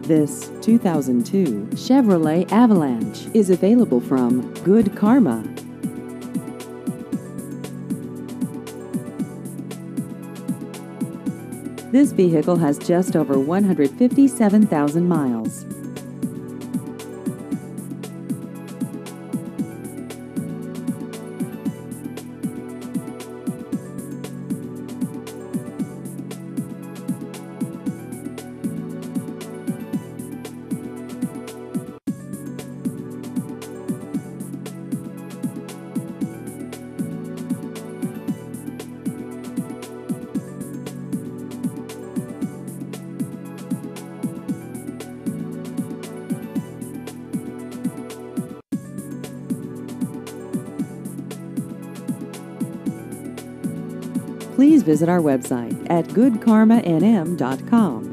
This 2002 Chevrolet Avalanche is available from Good Karma. This vehicle has just over 157,000 miles. Please visit our website at goodkarmanm.com.